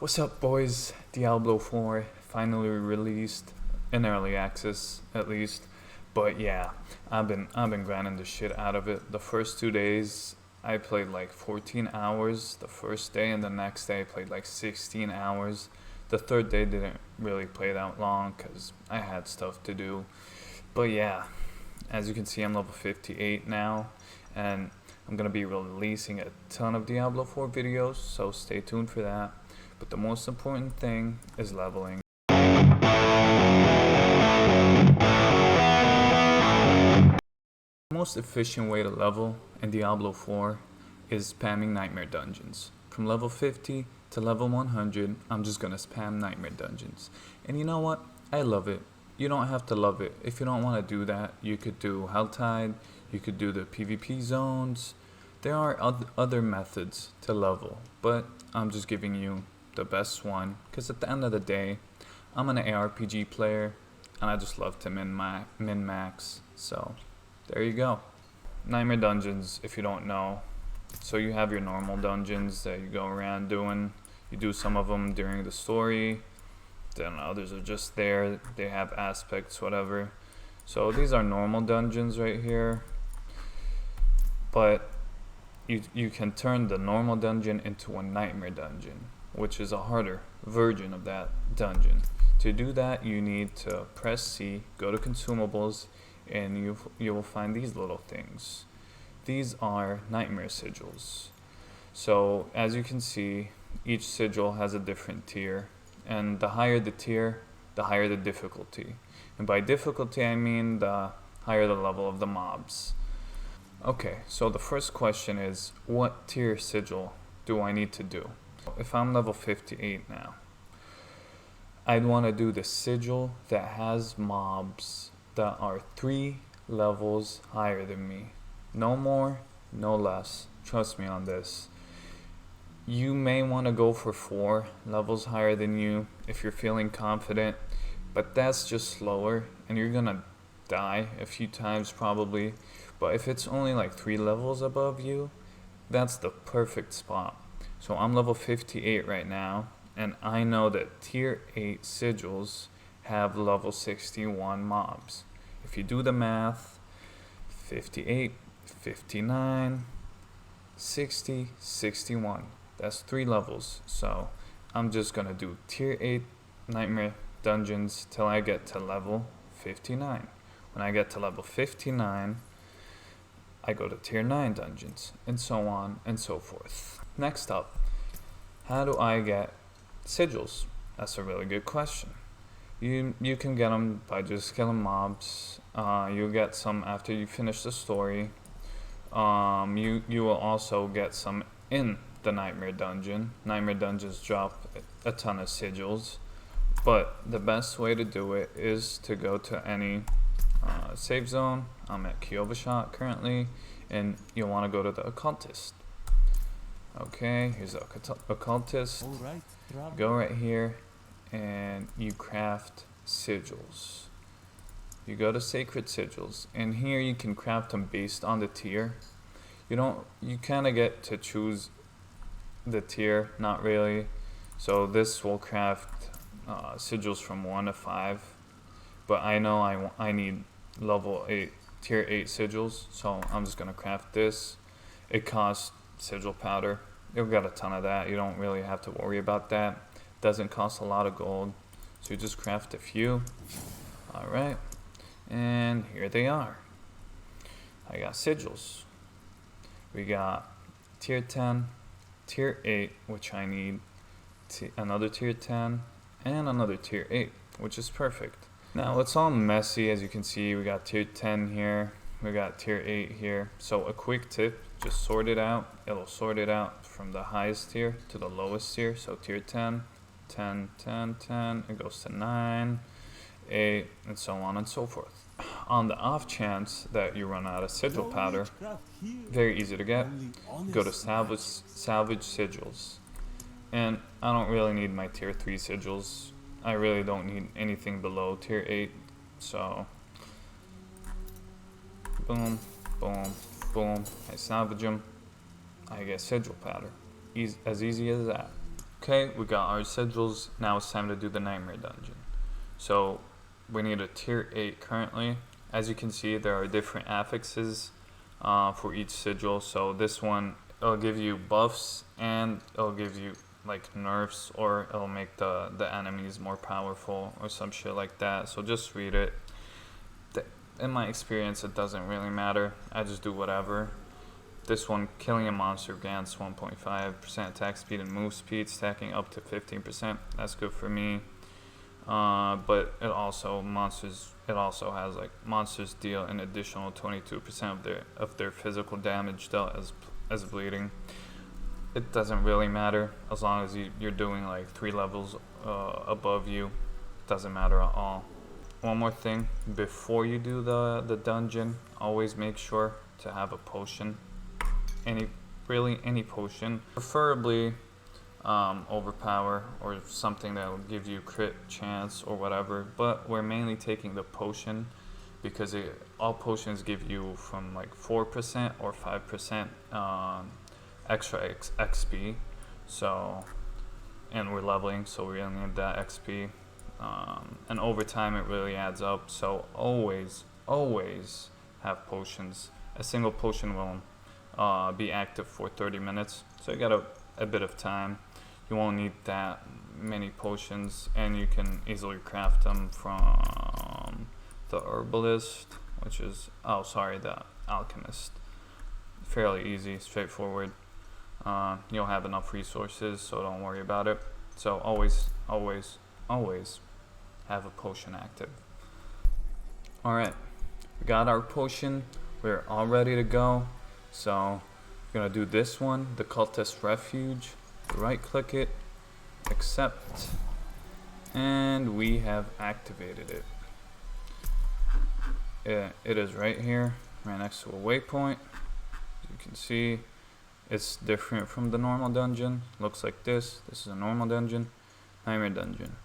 What's up, boys? Diablo 4 finally released in early access, at least. But yeah, I've been grinding the shit out of it. The first 2 days I played like 14 hours the first day, and the next day I played like 16 hours. The third day didn't really play that long because I had stuff to do. But yeah, as you can see, I'm level 58 now, and I'm gonna be releasing a ton of Diablo 4 videos, so stay tuned for that. But the most important thing is leveling. The most efficient way to level in Diablo 4 is spamming nightmare dungeons. From level 50 to level 100, I'm just gonna spam nightmare dungeons. And you know what? I love it. You don't have to love it. If you don't want to do that, you could do Helltide, you could do the PvP zones. There are other methods to level, but I'm just giving you the best one because at the end of the day, I'm an ARPG player and I just love to min max. So there you go. Nightmare dungeons, if you don't know. So you have your normal dungeons that you go around doing. You do some of them during the story. Then others are just there. They have aspects, whatever. So these are normal dungeons right here. But you can turn the normal dungeon into a nightmare dungeon, which is a harder version of that dungeon. To do that, you need to press C, go to consumables, and you will find these little things. These are nightmare sigils. So as you can see, each sigil has a different tier, and the higher the tier, the higher the difficulty. And by difficulty, I mean the higher the level of the mobs. Okay, so the first question is, what tier sigil do I need to do? If I'm level 58 now, I'd want to do the sigil that has mobs that are 3 levels higher than me. No more, no less. Trust me on this. You may want to go for 4 levels higher than you if you're feeling confident, but that's just slower and you're gonna die a few times probably. But if it's only like 3 levels above you, that's the perfect spot. So I'm level 58 right now, and I know that tier 8 sigils have level 61 mobs. If you do the math, 58, 59, 60, 61. That's 3 levels. So I'm just gonna do tier 8 nightmare dungeons till I get to level 59. When I get to level 59, I go to tier 9 dungeons, and so on and so forth. Next up, how do I get sigils? That's a really good question. You can get them by just killing mobs. You'll get some after you finish the story. You will also get some in the nightmare dungeon. Nightmare dungeons drop a ton of sigils, but the best way to do it is to go to any save zone. I'm at Kyovashot currently, and you'll want to go to the occultist. Okay, here's the occultist. Go right here and you craft sigils. You go to sacred sigils, and here you can craft them based on the tier. You kind of get to choose the tier, not really. So this will craft sigils from 1 to 5, but I know I need level 8, tier 8 sigils, so I'm just gonna craft this. It costs sigil powder. You'll get a ton of that. You don't really have to worry about that. Doesn't cost a lot of gold, so you just craft a few. Alright, and here they are. I got sigils. We got tier 10, tier 8, which I need, another tier 10, and another tier 8, which is perfect. Now it's all messy, as you can see. We got tier 10 here, we got tier 8 here. So a quick tip, just sort it out. It'll sort it out from the highest tier to the lowest tier. So tier 10, 10, 10, 10, it goes to 9, 8, and so on and so forth. On the off chance that you run out of sigil powder, very easy to get, go to salvage sigils. And I don't really need my tier 3 sigils. I really don't need anything below tier 8. So boom, boom, boom, I salvage them, I get sigil powder. As easy as that. Okay, we got our sigils. Now it's time to do the Nightmare Dungeon. So we need a tier 8 currently. As you can see, there are different affixes for each sigil. So this one, it'll give you buffs and it'll give you like nerfs, or it'll make the enemies more powerful or some shit like that. So just read it. In my experience, it doesn't really matter. I just do whatever. This one, killing a monster grants 1.5% attack speed and move speed, stacking up to 15%. That's good for me. But it also has like monsters deal an additional 22% of their physical damage dealt as bleeding. It doesn't really matter as long as you're doing like 3 levels above you. Doesn't matter at all. One more thing, before you do the dungeon, always make sure to have a potion. Any potion, preferably overpower or something that will give you crit chance or whatever, but we're mainly taking the potion because all potions give you from like 4% or 5% extra XP, so, and we're leveling, so we really need that XP, and over time it really adds up. So always have potions. A single potion will be active for 30 minutes, so you got a bit of time. You won't need that many potions, and you can easily craft them from the herbalist, which is, the alchemist. Fairly easy, straightforward. You'll have enough resources, so don't worry about it. So always have a potion active. Alright, we got our potion, we're all ready to go. So we're gonna do this one, the cultist refuge. Right click it, accept, and we have activated it. It is right here, right next to a waypoint. As you can see, it's different from the normal dungeon. Looks like this. This is a normal dungeon, Nightmare Dungeon.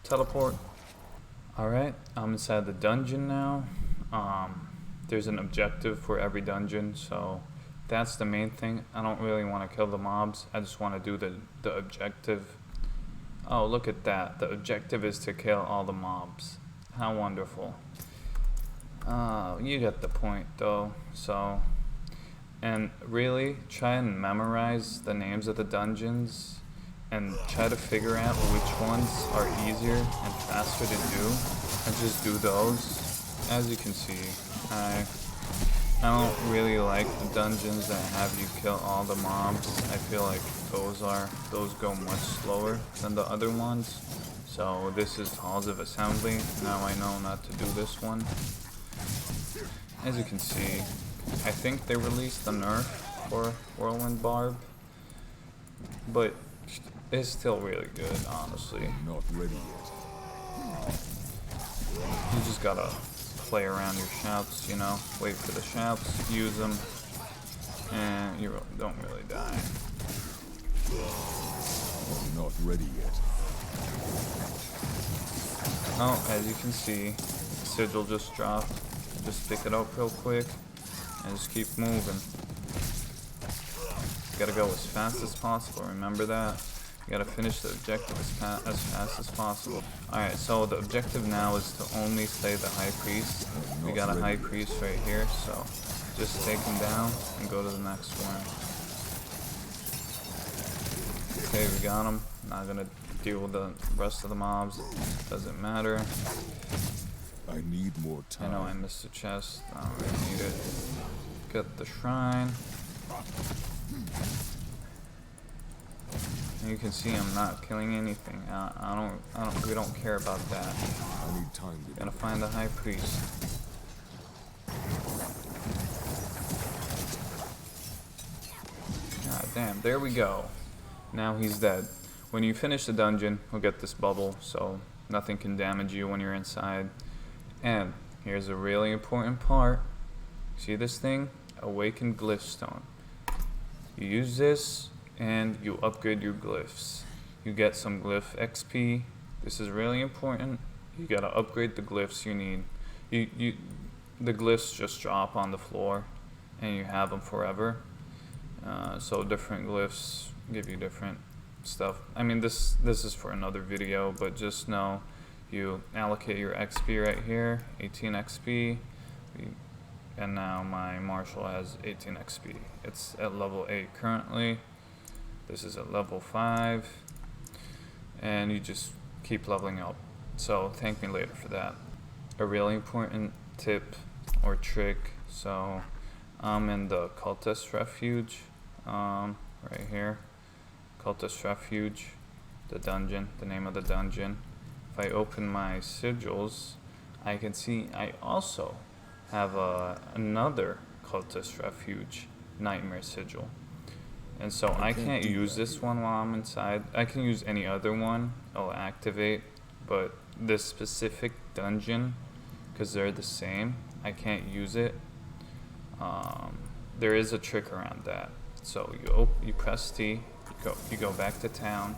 Teleport. Alright, I'm inside the dungeon now. There's an objective for every dungeon, so that's the main thing. I don't really want to kill the mobs. I just want to do the objective. Oh, look at that. The objective is to kill all the mobs. How wonderful. You get the point though. So, and really try and memorize the names of the dungeons and try to figure out which ones are easier and faster to do, and just do those. As you can see, I don't really like the dungeons that have you kill all the mobs. I feel like those go much slower than the other ones. So this is Halls of Assembly. Now I know not to do this one. As you can see, I think they released the nerf for Whirlwind Barb, but it's still really good, honestly. Not ready yet. You just gotta play around your shouts, you know, wait for the shouts, use them, and you don't really die. Not ready yet. Oh, as you can see, sigil just dropped. Just pick it up real quick and just keep moving. You gotta go as fast as possible, remember that. You gotta finish the objective as fast as possible. Alright, so the objective now is to only slay the High Priest. We got a High Priest right here, so just take him down and go to the next one. Okay, we got him. Not gonna deal with the rest of the mobs. Doesn't matter. I need more time. I know I missed the chest. I don't really need it. Get the shrine. And you can see I'm not killing anything. We don't care about that. I need time to Gotta find the High Priest. God damn, there we go. Now he's dead. When you finish the dungeon, you'll get this bubble, so nothing can damage you when you're inside. And here's a really important part. See this thing? Awakened Glyph Stone. You use this and you upgrade your glyphs. You get some glyph XP. This is really important. You gotta upgrade the glyphs you need. The glyphs just drop on the floor and you have them forever. So different glyphs give you different stuff. I mean, this is for another video, but just know you allocate your XP right here, 18 XP, and now my marshal has 18 XP. It's at level 8 currently. This is at level 5, and you just keep leveling up. So thank me later for that. A really important tip or trick. So I'm in the cultist refuge, right here. Cultist refuge, the dungeon, the name of the dungeon. If I open my sigils, I can see I also have another cultist refuge nightmare sigil. And so I can't use this one while I'm inside. I can use any other one, it'll activate, but this specific dungeon, because they're the same, I can't use it. There is a trick around that. So you press T, you go back to town.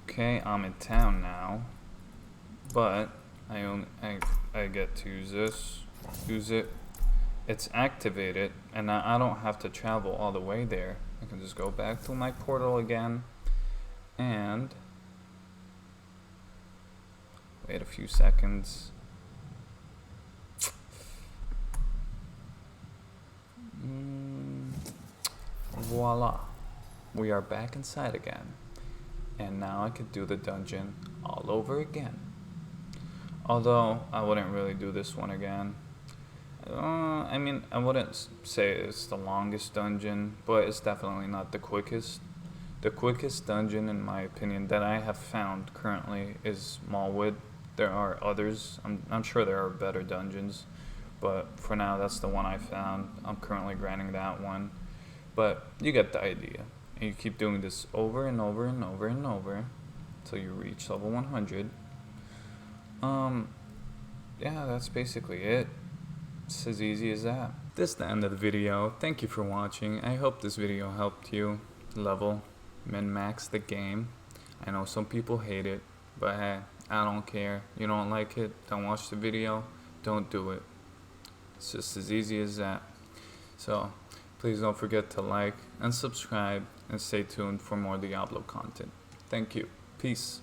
Okay, I'm in town now, but I get to use it. It's activated, and I don't have to travel all the way there. I can just go back to my portal again, and wait a few seconds. Voila, we are back inside again. And now I could do the dungeon all over again. Although, I wouldn't really do this one again. I mean, I wouldn't say it's the longest dungeon, but it's definitely not the quickest. The quickest dungeon, in my opinion, that I have found currently is Mallwood. There are others. I'm sure there are better dungeons, but for now, that's the one I found. I'm currently grinding that one. But you get the idea. And you keep doing this over and over and over and over until you reach level 100. Yeah, that's basically it. It's as easy as that. This is the end of the video. Thank you for watching. I hope this video helped you level, min-max the game. I know some people hate it, but hey, I don't care. You don't like it, don't watch the video, don't do it. It's just as easy as that. So, please don't forget to like and subscribe and stay tuned for more Diablo content. Thank you. Peace.